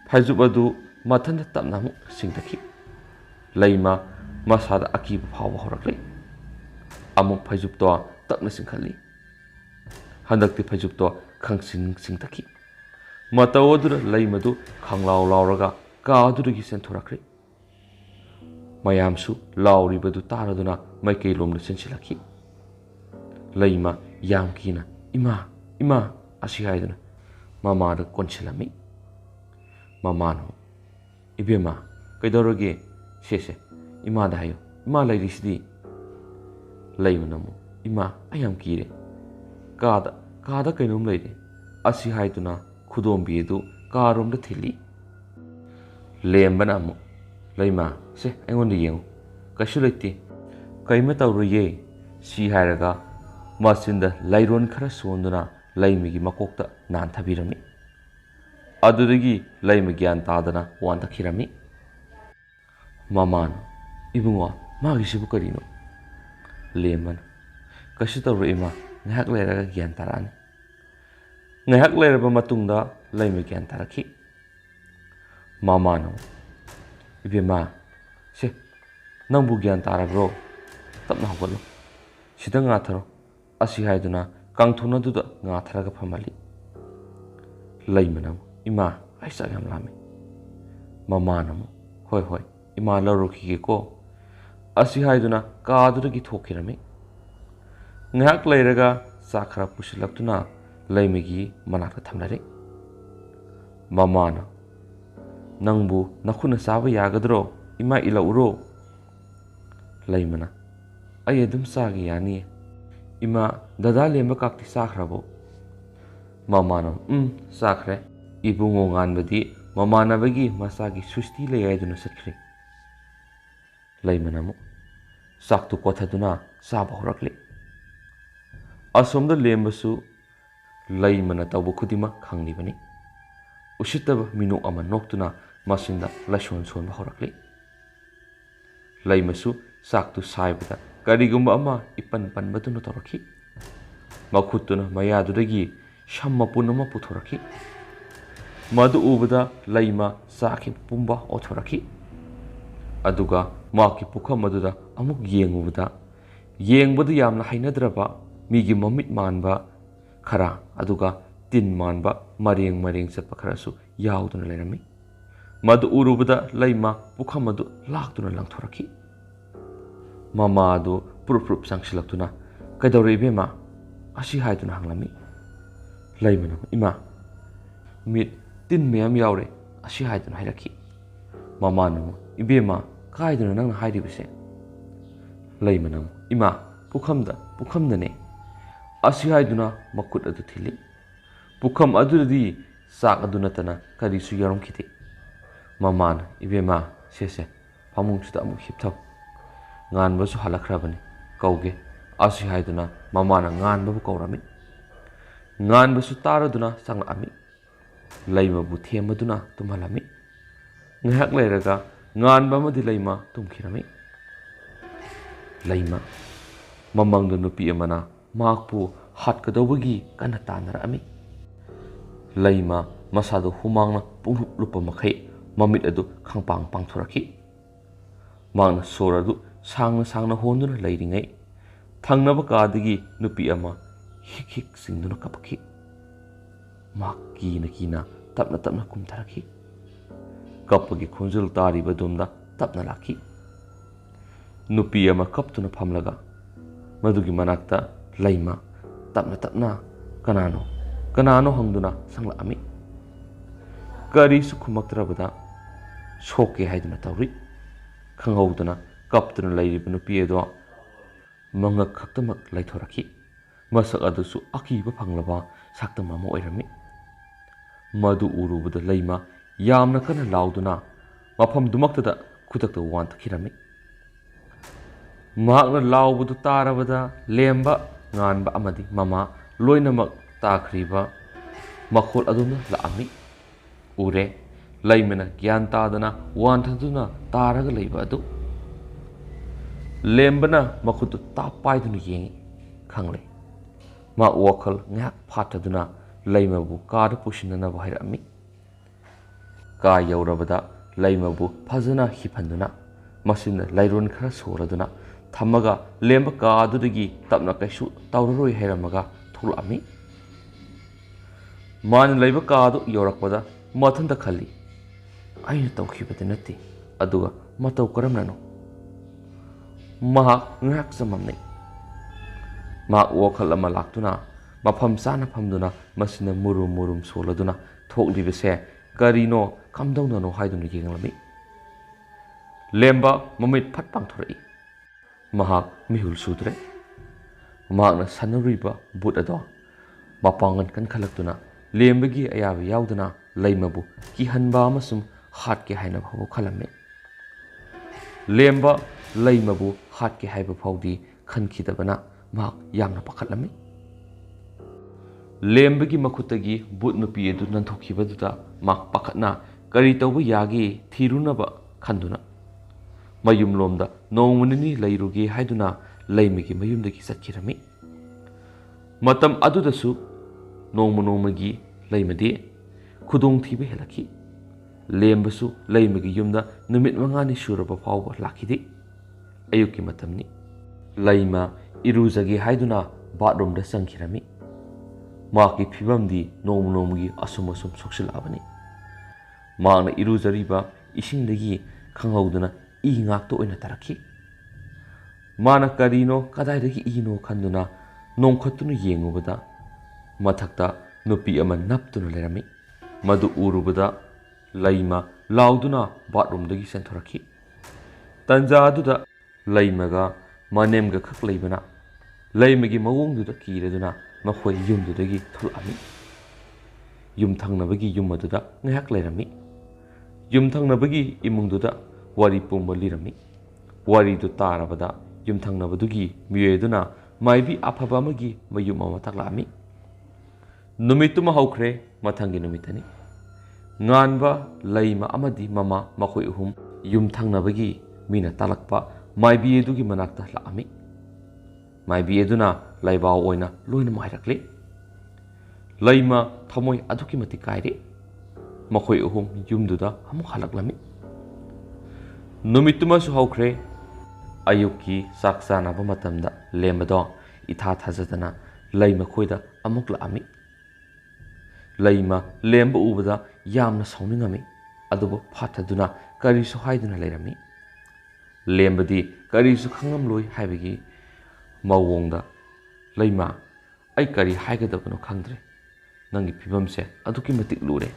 phaijub adu mathanda tapna mu singtakhi leima masada akiba phawa horakli amuk phaijub to tapna singkhali handakti phaijub to khangsin singtakhi matawodura leimadu khanglaw lawraga ka adurigi senthorakri mayamsu lauribadu taraduna maikei lomna sensilakhi leima yamkina ima asi haiduna mamada konsilami mamano ibema kaidoroge sese ima da hayo ima lairisidi leimanamu ima ayam kire kada kainum leire asi haiduna khudom edu karom da thili lembana amu leima se engon yengu kasu leiti kaima tawruye si hairaga masinda lairon khara sonduna laimigi makokta nan thabirami adudagi laima gyan tadana wan takhirami maman ibungo magi sibu karino leman kasu tawru ima ngahak leiraga gyan tarani ngahak leiraba matungda laima gyan tarakhi mamano ibema se nangbu gyan tarabro tapna hogalo sida nga tharo asi haiduna kangthuna duda nga tharaga phamali laimanam ima aisa yam lami mamanam hoi ima laruki ko asi haiduna ka duda gi thokirami ngahak leiraga sakhara pusilaktuna laimigi manakta thamlare mamana nangbu nakhuna saba yagadro ima ila uro laimana ay adum sagi yani ima dada lemba kakti sakrabo mamano sakre ibungo nganbadi mamana bagi masagi susti leyaiduna satkri laimana mu saktu kothaduna saba horakli asomda lembasu laimana tawbu khudima khangni bani ushitaba minu ama noktuna masinda lashon son horakli laimasu saktu saibada karigumba ama ipan panbaduna torakhi makhutuna mayadudagi shamma punama puthorakhi madu ubada laima sakhi pumba othorakhi aduga maki pukham aduda amuk yengbadu yamna hainadraba migi mamit manba khara aduga tin manba mareng chatpa kharasu yauduna lerami madu urubada laima pukham adu laktuna langthorakhi mama adu purup sangsilaktuna kaidawre ibema asi haiduna hanglami laimana ima mit tin meyam yaure asi haiduna hairakhi mama nu ibema kaiduna nang hairibise laimana ima pukhamda ne asi haiduna makut adu thili pukham adudi sak aduna tana karisu yarom khite mamana ibema sese pamung chuta amu hipthau ngan basu halakhrabani kauge asi haiduna mamana ngan babu kaurami ngan basu taraduna sanglami laima bu themaduna tumhalami ngahak leiraga ngan bamadi laima tumkhirami laima mamangda nupi amana makpu hatkadawagi kana tanarami laima masado humangna pungrup lupa makhai mamit adu khangpang pangthoraki mangna soradu sangna honduna leiringai thangnaba kadagi nupi ama hik singduna kapakhi makina tapna kumtharakhi kapagi khunjul tari badumda tapna lakhi nupi ama kaptuna phamlaga madugi manakta laima tapna ꯀꯅꯥꯅꯣ ꯍꯪꯗꯨꯅ ꯁꯪꯂꯛꯑꯝꯃꯤ꯫ ꯀꯔꯤꯁꯨ ꯈꯨꯝꯃꯛꯇ꯭ꯔꯕꯗ ꯁꯣꯛꯀꯦ ꯍꯥꯏꯗꯨꯅ ꯇꯧꯔꯤ꯫ ꯈꯪꯍꯧꯗꯅ ꯀꯞꯇꯨꯅ ꯂꯩꯔꯤꯕ ꯅꯨꯄꯤ ꯑꯗꯣ ꯃꯉꯛ ꯈꯛꯇꯃꯛ ꯂꯩꯊꯣꯔꯛꯈꯤ꯫ ꯃꯁꯛ ꯑꯗꯨꯁꯨ ꯑꯀꯤꯕ ꯐꯪꯂꯕ ꯁꯛꯇꯝ ꯑꯃ ꯑꯣꯏꯔꯝꯃꯤ꯫ ꯃꯗꯨ ꯎꯔꯨꯕꯗ ꯂꯩꯃ ꯌꯥꯝꯅ ꯀꯟꯅ ꯂꯥꯎꯗꯨꯅ ꯃꯐꯝꯗꯨꯃꯛꯇꯗ ꯈꯨꯗꯛꯇ ꯋꯥꯟꯊꯈꯤꯔꯝꯃꯤ꯫ ꯃꯍꯥꯛꯅ ꯂꯥꯎꯕꯗꯨ ꯇꯥꯔꯕꯗ ꯂꯦꯝꯕ, ꯉꯥꯟꯕ ꯑꯃꯗꯤ ꯃꯃꯥ ꯂꯣꯏꯅꯃꯛ ꯇꯥꯈ꯭ꯔꯤꯕ ꯃꯈꯣꯜ ꯑꯗꯨꯅ ꯂꯥꯛꯑꯝꯃꯤ꯫ ꯎꯔꯦ ꯂꯩꯃꯅ ꯒ꯭ꯌꯥꯟ ꯇꯥꯗꯅ ꯋꯥꯟꯊꯗꯨꯅ ꯇꯥꯔꯒ ꯂꯩꯕ ꯑꯗꯨ꯫ ꯂꯦꯝꯕꯅ ꯃꯈꯨꯠꯇꯨ ꯇꯥꯞ ꯄꯥꯏꯗꯨꯅ ꯌꯦꯡꯉꯤ꯫ ꯈꯪꯂꯦ ꯃꯍꯥꯛ ꯋꯥꯈꯜ ꯉꯥꯏꯍꯥꯛ ꯐꯥꯊꯗꯨꯅ ꯂꯩꯃꯕꯨ ꯀꯥꯗ ꯄꯨꯁꯤꯟꯅꯅꯕ ꯍꯥꯏꯔꯛꯑꯝꯃꯤ꯫ ꯀꯥ ꯌꯧꯔꯕꯗ ꯂꯩꯃꯕꯨ ꯐꯖꯅ ꯍꯤꯞꯍꯟꯗꯨꯅ ꯃꯁꯤꯅ ꯂꯩꯔꯣꯟ ꯈꯔ ꯁꯣꯜꯂꯗꯨꯅ ꯊꯝꯃꯒ ꯂꯦꯝꯕ ꯀꯥ ꯑꯗꯨꯗꯒꯤ ꯇꯞꯅ ꯀꯩꯁꯨ ꯇꯧꯔꯔꯣꯏ ꯍꯥꯏꯔꯝꯃꯒ ꯊꯣꯛꯂꯛꯑꯝꯃꯤ꯫ ꯃꯥꯅ ꯂꯩꯕ ꯀꯥ ꯑꯗꯨ ꯌꯧꯔꯛꯄꯗ ꯃꯊꯟꯇ ꯈꯜꯂꯤ, ꯑꯩꯅ ꯇꯧꯈꯤꯕꯗꯤ ꯅꯠꯇꯦ, ꯑꯗꯨꯒ ꯃꯇꯧ ꯀꯔꯝꯅꯅꯣ? ꯃꯍꯥꯛ ꯉꯥꯏꯍꯥꯛ ꯆꯃꯝꯅꯩ꯫ ꯃꯍꯥꯛ ꯋꯥꯈꯜ ꯑꯃ ꯂꯥꯛꯇꯨꯅ ꯃꯐꯝ ꯆꯥꯅ ꯐꯝꯗꯨꯅ ꯃꯁꯤꯅ ꯃꯨꯔꯨꯝ ꯃꯨꯔꯨꯝ ꯁꯣꯜꯂꯗꯨꯅ ꯊꯣꯛꯂꯤꯕꯁꯦ ꯀꯔꯤꯅꯣ ꯀꯝꯗꯧꯅꯅꯣ ꯍꯥꯏꯗꯨꯅ ꯌꯦꯡꯂꯝꯃꯤ꯫ ꯂꯦꯝꯕ ꯃꯃꯤꯠ ꯐꯠ ꯄꯥꯡꯊꯣꯔꯛꯏ꯫ ꯃꯍꯥꯛ ꯃꯤꯍꯨꯜ ꯁꯨꯗ꯭ꯔꯦ꯫ ꯃꯍꯥꯛꯅ ꯁꯥꯟꯅꯔꯨꯔꯤꯕ ꯕꯨꯠ ꯑꯗꯣ ꯃꯄꯥꯡꯒꯜ ꯀꯟꯈꯠꯂꯛꯇꯨꯅ ꯂꯦꯝꯕꯒꯤ ꯑꯌꯥꯕ ꯌꯥꯎꯗꯅ ꯂꯩꯃꯕꯨ ꯀꯤꯍꯟꯕ ꯑꯃꯁꯨꯡ ꯍꯥꯠꯀꯦ ꯍꯥꯏꯅ ꯐꯥꯎꯕ ꯈꯜꯂꯝꯃꯤ꯫ ꯂꯦꯝꯕ ꯂꯩꯃꯕꯨ ꯍꯥꯠꯀꯦ ꯍꯥꯏꯕ ꯐꯥꯎꯗꯤ ꯈꯟꯈꯤꯗꯕꯅ ꯃꯍꯥꯛ ꯌꯥꯝꯅ ꯄꯥꯈꯠꯂꯝꯃꯤ꯫ ꯂꯦꯝꯕꯒꯤ ꯃꯈꯨꯠꯇꯒꯤ ꯕꯨꯠ ꯅꯨꯄꯤ ꯑꯗꯨ ꯅꯟꯊꯣꯛꯈꯤꯕꯗꯨꯗ ꯃꯍꯥꯛ ꯄꯥꯈꯠꯅ ꯀꯔꯤ ꯇꯧꯕ ꯌꯥꯒꯦ ꯊꯤꯔꯨꯅꯕ ꯈꯟꯗꯨꯅ ꯃꯌꯨꯝꯂꯣꯝꯗ ꯅꯣꯡꯃ ꯅꯤꯅꯤ ꯂꯩꯔꯨꯒꯦ ꯍꯥꯏꯗꯨꯅ ꯂꯩꯃꯒꯤ ꯃꯌꯨꯝꯗꯒꯤ ꯆꯠꯈꯤꯔꯝꯃꯤ꯫ ꯃꯇꯝ ꯑꯗꯨꯗꯁꯨ ꯅꯣꯡꯃ ꯅꯣꯡꯃꯒꯤ ꯂꯩꯃꯗꯤ ꯈꯨꯗꯣꯡꯊꯤꯕ ꯍꯦꯜꯂꯛꯈꯤ꯫ ꯂꯦꯝꯕꯁꯨ ꯂꯩꯃꯒꯤ ꯌꯨꯝꯗ ꯅꯨꯃꯤꯠ 5ꯅꯤ ꯁꯨꯔꯕ ꯐꯥꯎꯕ ꯂꯥꯛꯈꯤꯗꯦ꯫ ꯑꯌꯨꯛꯀꯤ ꯃꯇꯝꯅꯤ꯫ ꯂꯩꯃ ꯏꯔꯨꯖꯒꯦ ꯍꯥꯏꯗꯨꯅ ꯕꯥꯠꯔꯨꯝꯗ ꯆꯪꯈꯤꯔꯝꯃꯤ꯫ ꯃꯍꯥꯛꯀꯤ ꯐꯤꯕꯝꯗꯤ ꯅꯣꯡꯃ ꯅꯣꯡꯃꯒꯤ ꯑꯁꯨꯝ ꯁꯣꯛꯆꯤꯜꯂꯛꯑꯕꯅꯤ꯫ ꯃꯍꯥꯛꯅ ꯏꯔꯨꯖꯔꯤꯕ ꯏꯁꯤꯡꯗꯒꯤ ꯈꯪꯍꯧꯗꯅ ꯏ ꯉꯥꯛꯇ ꯑꯣꯏꯅ ꯇꯥꯔꯛꯈꯤ꯫ ꯃꯥꯅ ꯀꯔꯤꯅꯣ ꯀꯗꯥꯏꯗꯒꯤ ꯏꯅꯣ ꯈꯟꯗꯨꯅ ꯅꯣꯡꯈꯠꯇꯨꯅ ꯌꯦꯡꯉꯨꯕꯗ ꯃꯊꯛꯇ ꯅꯨꯄꯤ ꯑꯃ ꯅꯞꯇꯨꯅ ꯂꯩꯔꯝꯃꯤ꯫ ꯃꯗꯨ ꯎꯔꯨꯕꯗ ꯂꯩꯃ ꯂꯥꯎꯗꯨꯅ ꯕꯥꯠꯔꯨꯝꯗꯒꯤ ꯆꯦꯟꯊꯣꯔꯛꯈꯤ꯫ ꯇꯟꯖꯥ ꯑꯗꯨꯗ ꯂꯩꯃꯒ ꯃꯅꯦꯝꯒ ꯈꯛ ꯂꯩꯕꯅ ꯂꯩꯃꯒꯤ ꯃꯑꯣꯡꯗꯨꯗ ꯀꯤꯔꯗꯨꯅ ꯃꯈꯣꯏ ꯌꯨꯝꯗꯨꯗꯒꯤ ꯊꯣꯛꯂꯛꯑꯝꯃꯤ꯫ ꯌꯨꯝꯊꯪꯅꯕꯒꯤ ꯌꯨꯝ ꯑꯗꯨꯗ ꯉꯥꯏꯍꯥꯛ ꯂꯩꯔꯝꯃꯤ꯫ ꯌꯨꯝꯊꯪꯅꯕꯒꯤ ꯏꯃꯨꯡꯗꯨꯗ ꯋꯥꯔꯤ ꯄꯨꯝꯕ ꯂꯤꯔꯝꯃꯤ꯫ ꯋꯥꯔꯤꯗꯨ ꯇꯥꯔꯕꯗ ꯌꯨꯝꯊꯪꯅꯕꯗꯨꯒꯤ ꯃꯤꯑꯣꯏ ꯑꯗꯨꯅ ꯃꯥꯏꯕꯤ ꯑꯐꯕ ꯑꯃꯒꯤ ꯃꯌꯨꯝ ꯑꯃ ꯇꯥꯛꯂꯛꯑꯝꯃꯤ꯫ ꯅꯨꯃꯤꯠꯇꯨꯃ ꯍꯧꯈ꯭ꯔꯦ꯫ ꯃꯊꯪꯒꯤ ꯅꯨꯃꯤꯠꯇꯅꯤ꯫ ꯉꯥꯟꯕ, ꯂꯩꯃ ꯑꯃꯗꯤ ꯃꯃꯥ ꯃꯈꯣꯏ ꯑꯍꯨꯝ ꯌꯨꯝꯊꯪꯅꯕꯒꯤ ꯃꯤꯅ ꯇꯥꯛꯂꯛꯄ ꯃꯥꯏꯕꯤ ꯑꯗꯨꯒꯤ ꯃꯅꯥꯛꯇ ꯂꯥꯛꯑꯝꯃꯤ꯫ ꯃꯥꯏꯕꯤ ꯑꯗꯨꯅ ꯂꯥꯏꯕꯥꯎ ꯑꯣꯏꯅ ꯂꯣꯏꯅꯃꯛ ꯍꯥꯏꯔꯛꯂꯤ꯫ ꯂꯩꯃ ꯊꯃꯣꯏ ꯑꯗꯨꯛꯀꯤ ꯃꯇꯤꯛ ꯀꯥꯏꯔꯦ꯫ ꯃꯈꯣꯏ ꯑꯍꯨꯝ ꯌꯨꯝꯗꯨꯗ ꯑꯃꯨꯛ ꯍꯜꯂꯛꯂꯝꯃꯤ꯫ ꯅꯨꯃꯤꯠꯇꯨꯃꯁꯨ ꯍꯧꯈ꯭ꯔꯦ꯫ ꯑꯌꯨꯛꯀꯤ ꯆꯥꯛ ꯆꯥꯅꯕ ꯃꯇꯝꯗ ꯂꯦꯝꯕꯗꯣ ꯏꯊꯥ ꯊꯥꯖꯗꯅ ꯂꯩꯃ ꯈꯣꯏꯗ ꯑꯃꯨꯛ ꯂꯥꯛꯑꯝꯃꯤ꯫ ꯂꯩꯃ ꯂꯦꯝꯕ ꯎꯕꯗ ꯌꯥꯝꯅ ꯁꯥꯎꯅꯤꯡꯉꯝꯃꯤ, ꯑꯗꯨꯕꯨ ꯐꯥꯊꯗꯨꯅ ꯀꯔꯤꯁꯨ ꯍꯥꯏꯗꯨꯅ ꯂꯩꯔꯝꯃꯤ꯫ ꯂꯦꯝꯕꯗꯤ ꯀꯔꯤꯁꯨ ꯈꯪꯂꯝꯂꯣꯏ ꯍꯥꯏꯕꯒꯤ ꯃꯑꯣꯡꯗ, ꯂꯩꯃ, ꯑꯩ ꯀꯔꯤ ꯍꯥꯏꯒꯗꯕꯅꯣ ꯈꯪꯗ꯭ꯔꯦ꯫ ꯅꯪꯒꯤ ꯐꯤꯕꯝꯁꯦ ꯑꯗꯨꯛꯀꯤ ꯃꯇꯤꯛ ꯂꯨꯔꯦ꯫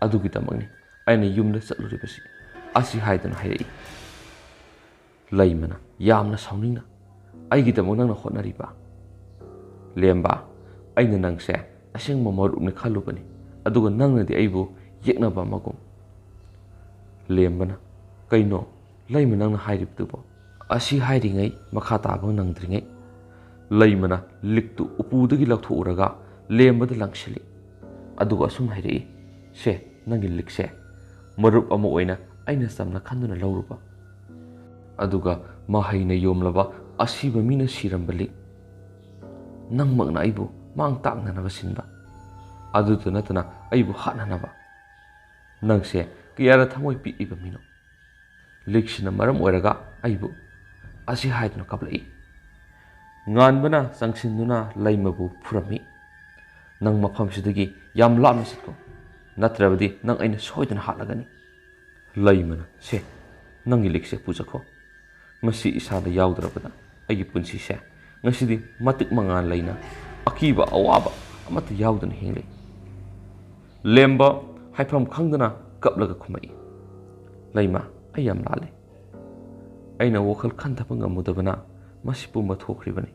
ꯑꯗꯨꯒꯤꯗꯃꯛꯅꯤ ꯑꯩꯅ ꯌꯨꯝꯗ ꯆꯠꯂꯨꯔꯤꯕꯁꯤ, ꯑꯁꯤ ꯍꯥꯏꯗꯨꯅ ꯍꯥꯏꯔꯛꯏ꯫ ꯂꯩꯃꯅ ꯌꯥꯝꯅ ꯁꯥꯎꯅꯤꯡꯅ, ꯑꯩꯒꯤꯗꯃꯛ ꯅꯪꯅ ꯍꯣꯠꯅꯔꯤꯕ? ꯂꯦꯝꯕ, ꯑꯩꯅ ꯅꯪꯁꯦ ꯑꯁꯦꯡꯕ ꯃꯔꯨꯞꯅꯤ ꯈꯜꯂꯨꯕꯅꯤ, ꯑꯗꯨꯒ ꯅꯪꯅꯗꯤ ꯑꯩꯕꯨ ꯌꯦꯛꯅꯕ ꯑꯃꯒꯨꯝ꯫ ꯂꯦꯝꯕꯅ, ꯀꯩꯅꯣ ꯂꯩꯃ ꯅꯪꯅ ꯍꯥꯏꯔꯤꯕꯗꯨꯕꯣ? ꯑꯁꯤ ꯍꯥꯏꯔꯤꯉꯩ ꯃꯈꯥ ꯇꯥꯕ ꯅꯪꯗ꯭ꯔꯤꯉꯩ ꯂꯩꯃꯅ ꯂꯤꯛꯇꯨ ꯎꯄꯨꯗꯒꯤ ꯂꯧꯊꯣꯛꯎꯔꯒ ꯂꯦꯝꯕꯗ ꯂꯪꯁꯤꯜꯂꯤ꯫ ꯑꯗꯨꯒ ꯑꯁꯨꯝ ꯍꯥꯏꯔꯛꯏ, ꯁꯦ ꯅꯪꯒꯤ ꯂꯤꯛꯁꯦ ꯃꯔꯨꯞ ꯑꯃ ꯑꯣꯏꯅ ꯑꯩꯅ ꯆꯝꯅ ꯈꯟꯗꯨꯅ ꯂꯧꯔꯨꯕ, ꯑꯗꯨꯒ ꯃꯍꯩꯅ ꯌꯣꯝꯂꯕ ꯑꯁꯤꯕ ꯃꯤꯅ ꯁꯤꯔꯝꯕ ꯂꯤꯛ, ꯅꯪꯃꯛꯅ ꯑꯩꯕꯨ ꯃꯥꯡ ꯇꯥꯛꯅꯅꯕ ꯁꯤꯟꯕ, ꯑꯗꯨꯇ ꯅꯠꯇꯅ ꯑꯩꯕꯨ ꯍꯥꯠꯅꯅꯕ꯫ ꯅꯪꯁꯦ ꯀꯌꯥꯗ ꯊꯃꯣꯏ ꯄꯤꯛꯏꯕ ꯃꯤꯅꯣ? ꯂꯤꯛꯁꯤꯅ ꯃꯔꯝ ꯑꯣꯏꯔꯒ ꯑꯩꯕꯨ, ꯑꯁꯤ ꯍꯥꯏꯗꯨꯅ ꯀꯞꯂꯛꯏ꯫ ꯉꯥꯟꯕꯅ ꯆꯪꯁꯤꯟꯗꯨꯅ ꯂꯩꯃꯕꯨ ꯐꯨꯔꯝꯃꯤ꯫ ꯅꯪ ꯃꯐꯝꯁꯤꯗꯒꯤ ꯌꯥꯝ ꯂꯥꯞꯅ ꯆꯠꯈꯣ, ꯅꯠꯇ꯭ꯔꯕꯗꯤ ꯅꯪ ꯑꯩꯅ ꯁꯣꯏꯗꯅ ꯍꯥꯠꯂꯒꯅꯤ꯫ ꯂꯩꯃꯅ, ꯁꯦ ꯅꯪꯒꯤ ꯂꯤꯛꯁꯦ ꯄꯨꯖꯈꯣ, ꯃꯁꯤ ꯏꯁꯥꯗ ꯌꯥꯎꯗ꯭ꯔꯕꯗ ꯑꯩꯒꯤ ꯄꯨꯟꯁꯤꯁꯦ ꯉꯁꯤꯗꯤ ꯃꯇꯤꯛ ꯃꯉꯥꯜ ꯂꯩꯅ ꯑꯀꯤꯕ ꯑꯋꯥꯕ ꯑꯃꯠꯇ ꯌꯥꯎꯗꯅ ꯍꯤꯡꯂꯤ꯫ ꯂꯦꯝꯕ ꯍꯥꯏꯐꯝ ꯈꯪꯗꯅ ꯀꯞꯂꯒ ꯈꯨꯝꯃꯛꯏ, ꯂꯩꯃ ꯑꯩ ꯌꯥꯝ ꯂꯥꯜꯂꯦ, ꯑꯩꯅ ꯋꯥꯈꯜ ꯈꯟꯊꯕ ꯉꯝꯃꯨꯗꯕꯅ ꯃꯁꯤ ꯄꯨꯝꯕ ꯊꯣꯛꯈ꯭ꯔꯤꯕꯅꯤ,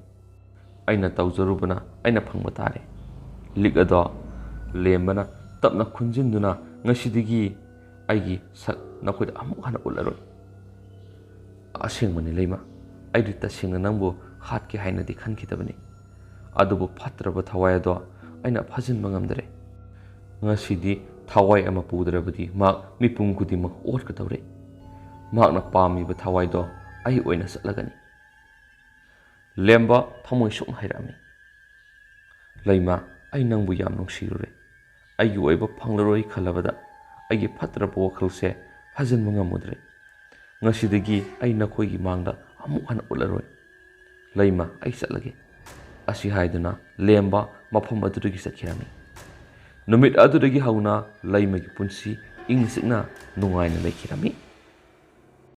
ꯑꯩꯅ ꯇꯧꯖꯔꯨꯕꯅ ꯑꯩꯅ ꯐꯪꯕ ꯇꯥꯔꯦ꯫ ꯂꯤꯛ ꯑꯗꯣ ꯂꯦꯝꯕꯅ ꯇꯞꯅ ꯈꯨꯟꯖꯤꯟꯗꯨꯅ ꯉꯁꯤꯗꯒꯤ ꯑꯩꯒꯤ ꯁꯛ ꯅꯈꯣꯏꯗ ꯑꯃꯨꯛ ꯍꯟꯅ ꯎꯠꯂꯔꯣꯏ꯫ ꯑꯁꯦꯡꯕꯅꯤ ꯂꯩꯃ, ꯑꯩꯗꯤ ꯇꯁꯦꯡꯅ ꯅꯪꯕꯨ ꯍꯥꯠꯀꯦ ꯍꯥꯏꯅꯗꯤ ꯈꯟꯈꯤꯗꯕꯅꯤ, ꯑꯗꯨꯕꯨ ꯐꯠꯇ꯭ꯔꯕ ꯊꯋꯥꯏ ꯑꯗꯣ ꯑꯩꯅ ꯐꯥꯖꯤꯟꯕ ꯉꯝꯗ꯭ꯔꯦ꯫ ꯉꯁꯤꯗꯤ ꯊꯋꯥꯏ ꯑꯃ ꯄꯨꯗ꯭ꯔꯕꯗꯤ ꯃꯍꯥꯛ ꯃꯤꯄꯨꯝ ꯈꯨꯗꯤꯡꯃꯛ ꯑꯣꯠꯀꯗꯧꯔꯦ꯫ ꯃꯍꯥꯛꯅ ꯄꯥꯝꯃꯤꯕ ꯊꯋꯥꯏꯗꯣ ꯑꯩ ꯑꯣꯏꯅ ꯆꯠꯂꯒꯅꯤ꯫ ꯂꯦꯝꯕ ꯊꯃꯣꯏ ꯁꯣꯛꯅ ꯍꯥꯏꯔꯛꯑꯝꯃꯤ, ꯂꯩꯃ ꯑꯩ ꯅꯪꯕꯨ ꯌꯥꯝ ꯅꯨꯡꯁꯤꯔꯨꯔꯦ, ꯑꯩꯒꯤ ꯑꯣꯏꯕ ꯐꯪꯂꯔꯣꯏ ꯈꯜꯂꯕꯗ ꯑꯩꯒꯤ ꯐꯠꯇ꯭ꯔꯕ ꯋꯥꯈꯜꯁꯦ ꯐꯥꯖꯤꯟꯕ ꯉꯝꯃꯨꯗ꯭ꯔꯦ꯫ ꯉꯁꯤꯗꯒꯤ ꯑꯩ ꯅꯈꯣꯏꯒꯤ ꯃꯥꯡꯗ ꯑꯃꯨꯛ ꯍꯟꯅ ꯎꯠꯂꯔꯣꯏ, ꯂꯩꯃ ꯑꯩ ꯆꯠꯂꯒꯦ꯫ ꯑꯁꯤ ꯍꯥꯏꯗꯨꯅ ꯂꯦꯝꯕ ꯃꯐꯝ ꯑꯗꯨꯗꯒꯤ ꯆꯠꯈꯤꯔꯝꯃꯤ꯫ ꯅꯨꯃꯤꯠ ꯑꯗꯨꯗꯒꯤ ꯍꯧꯅ ꯂꯩꯃꯒꯤ ꯄꯨꯟꯁꯤ ꯏꯪ ꯆꯤꯛꯅ ꯅꯨꯡꯉꯥꯏꯅ ꯂꯩꯈꯤꯔꯝꯃꯤ꯫